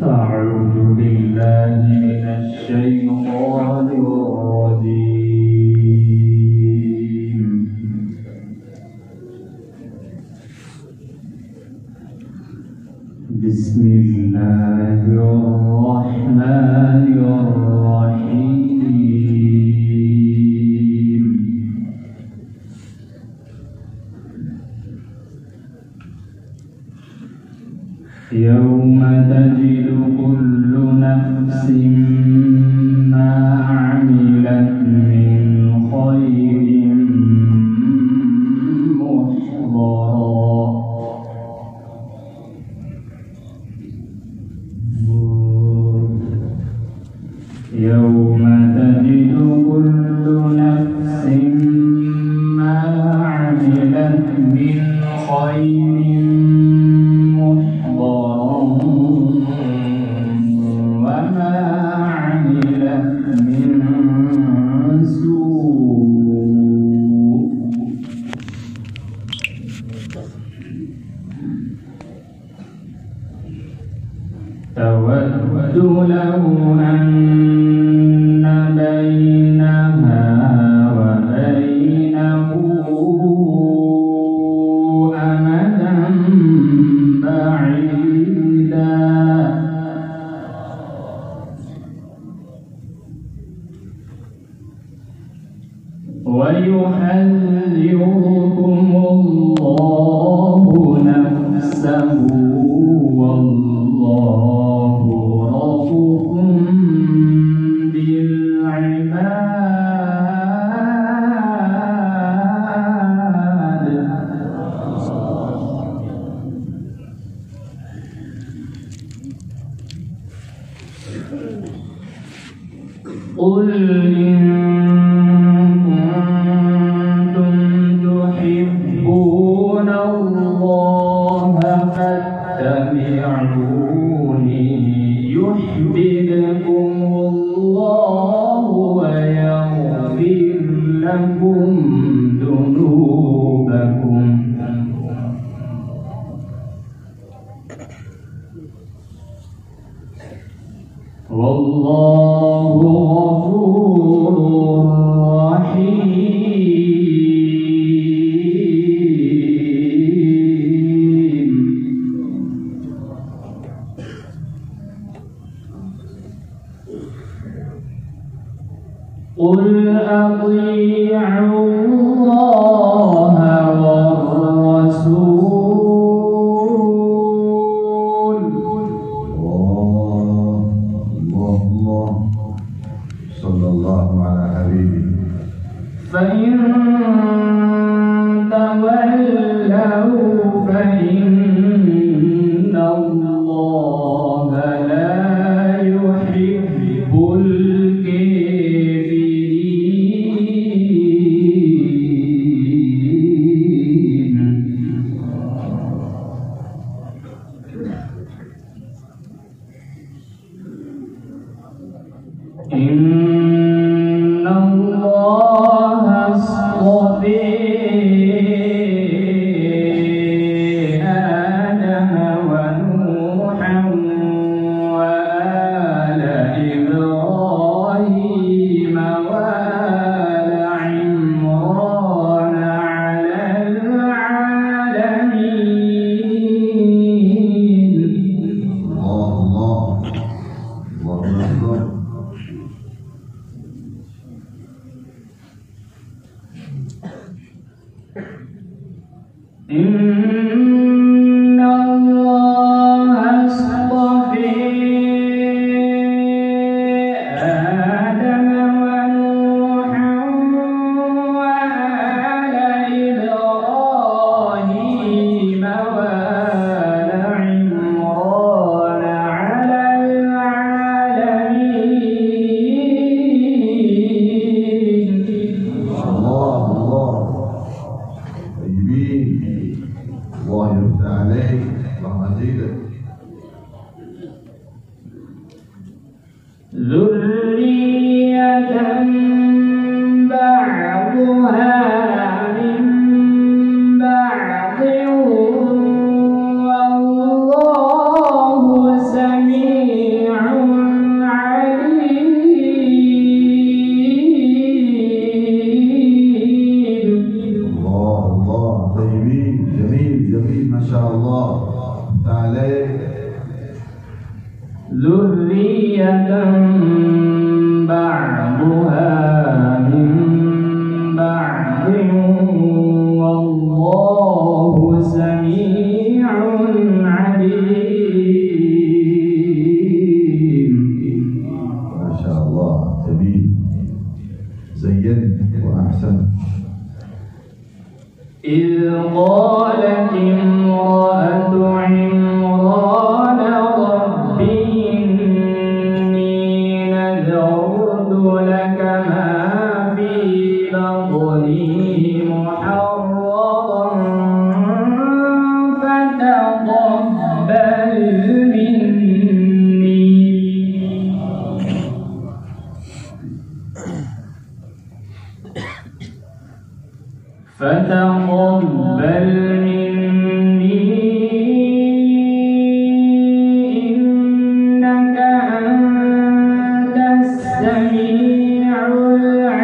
أعوذ بالله من الشيطان الرجيم. بسم الله الرحمن الرحيم. يوم تجد كل نفس ما عملت من خير محضرا يوم تجد كل نفس ما عملت من خير وما عملت من سوء تود لو أن بينها وبينه أمدا بعيدا ويحذركم الله نفسه والله رؤوف بالعباد. قل إن تحبون الله فاتبعوني يحببكم الله ويغفر لكم ذنوبكم. والله غفور رحيم. قل أطيعوا الله والرسول. الله صلى الله على حبيبه. فإن تولوا فإن الله لا يحب الكافرين. إن الله اصطفى آدم ونوحا وآل إبراهيم وآل عمران على العالمين. الله أكبر. إن الله اصطفى آدم ونوحا وآل إبراهيم وآل عمران على العالمين. الله طيبين. الله يفتح عليك. الله يزيدك. ذرية بعضها من بعض والله سميع ذرية بعضها من بعض والله سميع عليم. ما شاء الله، جميل، زين وأحسن. إذ قالت امرأة عمران رب إني نذرت لك ما في بطني محررا فتقبل مني. فتقبل مني إنك أنت السميع العليم.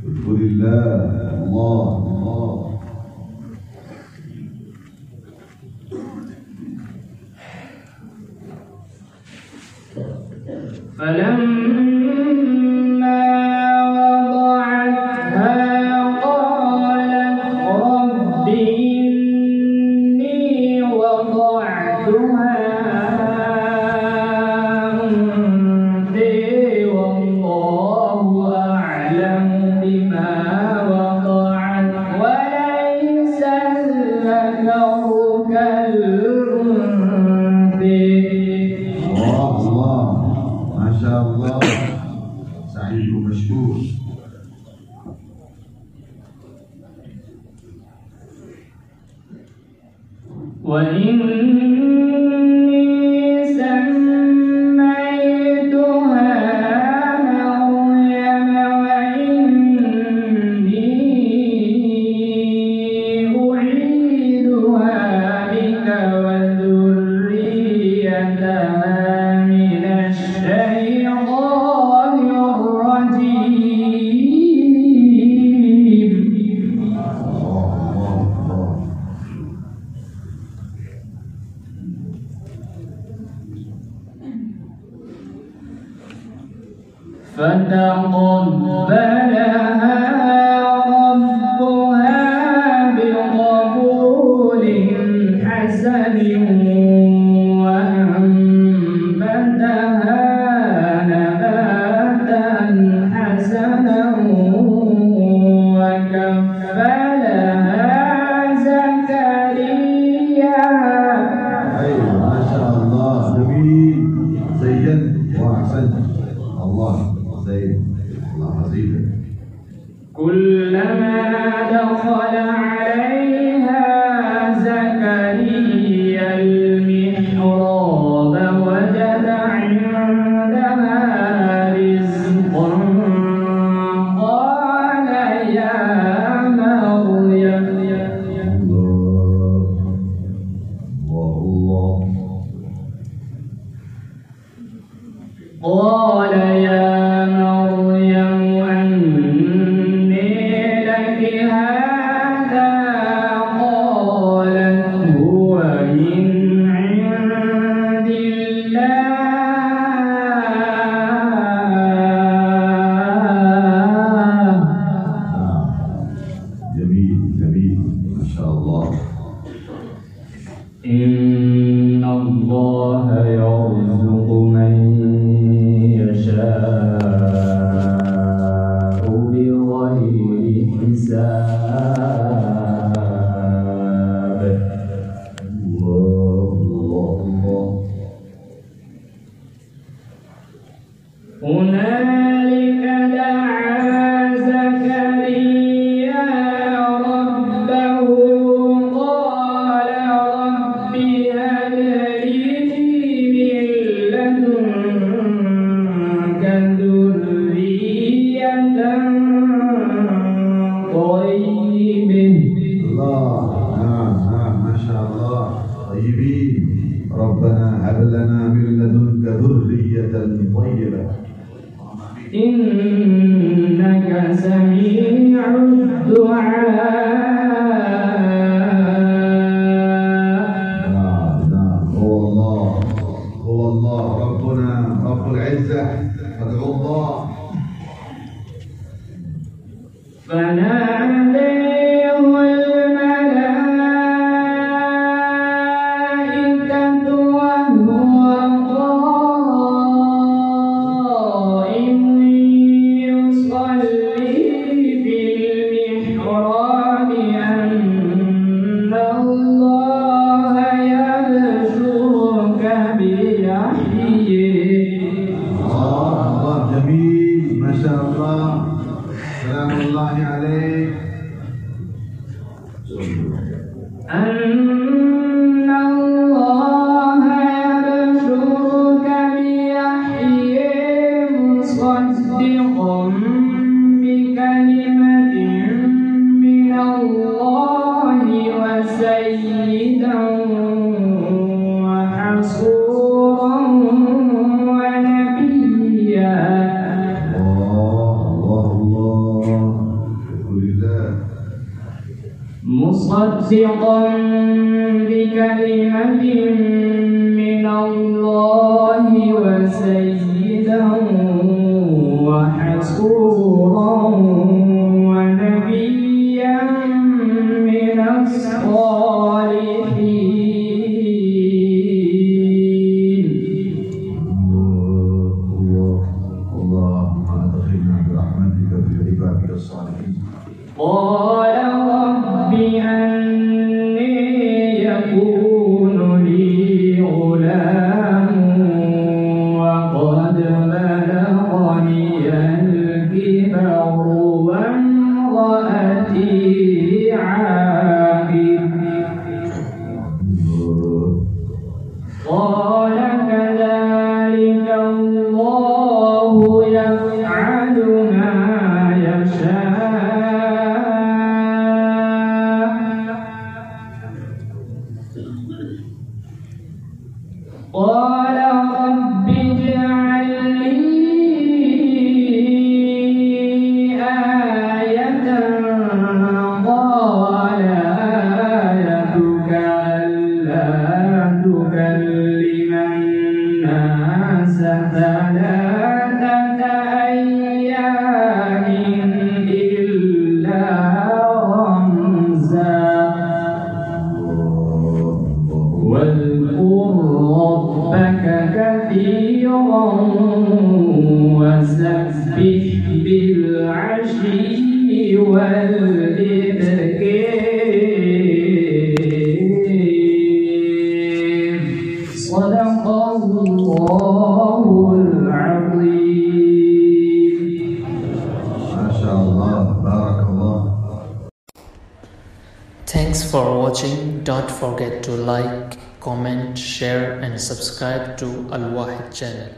اذكر الله، الله الله. فلما وضعتها قالت رب إني وضعتها أنثى والله أعلم بما وضعت وليس الذكر كالأنثى. الله، ما شاء الله، سعيد ومشكور. وإني سميتها مريم وإني أعيذها بك وذريتها من الشيطان الرجيم. فتقبلها ربها بقبول حسن وأنبتها نباتا حسنا وكفلها زكريا. أيوة، ما شاء الله، جميل، زين وأحسن. الله زين، الله عزيزك. كلما دخل عليها زكريا المحراب وجد عندها رزقا قال يا مريم قال يا مريم أنى لك هذا قالت هو من عند الله. جميل جميل، ما شاء الله. إن الله يرزق من يشاء بغير حساب. الله الله الله. هنالك دعا زكريا ربه قال رب هب لي من لدنك ذرية طيبة. الله، نعم نعم، ما شاء الله، طيبين. ربنا هب لنا من لدنك ذرية طيبة. إنك سميع الدعاء. فناديه الملائكة وهو قائم يصلي في المحراب أن الله يبشرك بيحيى. الله جميل ما شاء الله. سلام الله عليك. أن الله يبشرك بيحيى مصدقا بكلمة من الله وسيدا وحصورا ونبيا. مصدقا بكلمة من الله وسيدا وحصورا ونبيا من الصالحين. اللهم أدخلنا برحمتك في عبادك الصالحين. قال رب أني يكون لي غلام وقد بلغني الكبر وامرأتي عاقر. قال كذلك الله يفعل ما يشاء. قال رب اجعل لي آية. قال آيتك ألا تكلم الناس ثلاثة أيام إلا رمزا. واذكر ربك كثيرا وسبح بالعشي والإبكار. صدق الله العظيم. ما شاء الله بارك الله. Thanks for watching. Don't forget to like, comment, share and subscribe to Al Wahid channel.